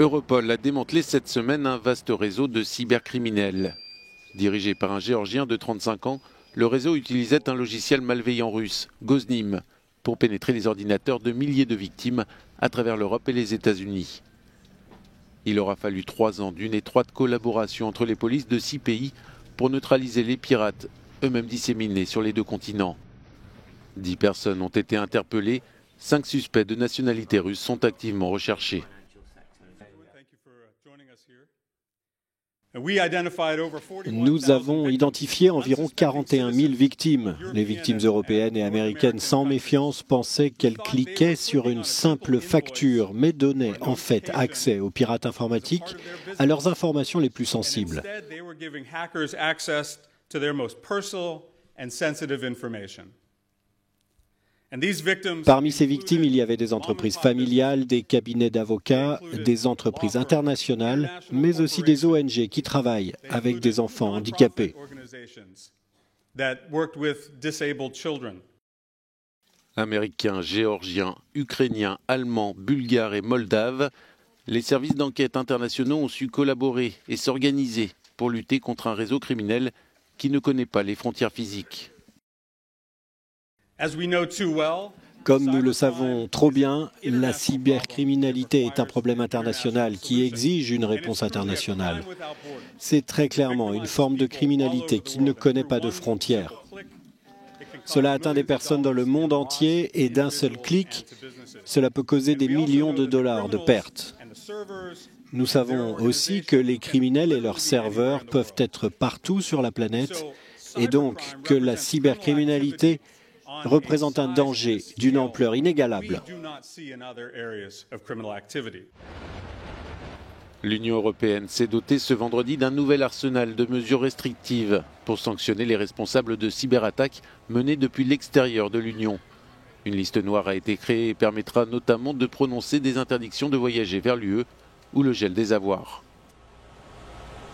Europol a démantelé cette semaine un vaste réseau de cybercriminels. Dirigé par un Géorgien de 35 ans, le réseau utilisait un logiciel malveillant russe, Goznim, pour pénétrer les ordinateurs de milliers de victimes à travers l'Europe et les États-Unis. Il aura fallu 3 ans d'une étroite collaboration entre les polices de 6 pays pour neutraliser les pirates, eux-mêmes disséminés sur les 2 continents. 10 personnes ont été interpellées, 5 suspects de nationalité russe sont activement recherchés. Nous avons identifié environ 41 000 victimes. Les victimes européennes et américaines, sans méfiance, pensaient qu'elles cliquaient sur une simple facture, mais donnaient en fait accès aux pirates informatiques à leurs informations les plus sensibles. Parmi ces victimes, il y avait des entreprises familiales, des cabinets d'avocats, des entreprises internationales, mais aussi des ONG qui travaillent avec des enfants handicapés. Américains, Géorgiens, Ukrainiens, Allemands, Bulgares et Moldaves, les services d'enquête internationaux ont su collaborer et s'organiser pour lutter contre un réseau criminel qui ne connaît pas les frontières physiques. Comme nous le savons trop bien, la cybercriminalité est un problème international qui exige une réponse internationale. C'est très clairement une forme de criminalité qui ne connaît pas de frontières. Cela atteint des personnes dans le monde entier et d'un seul clic, cela peut causer des millions de dollars de pertes. Nous savons aussi que les criminels et leurs serveurs peuvent être partout sur la planète et donc que la cybercriminalité représente un danger d'une ampleur inégalable. L'Union européenne s'est dotée ce vendredi d'un nouvel arsenal de mesures restrictives pour sanctionner les responsables de cyberattaques menées depuis l'extérieur de l'Union. Une liste noire a été créée et permettra notamment de prononcer des interdictions de voyager vers l'UE ou le gel des avoirs.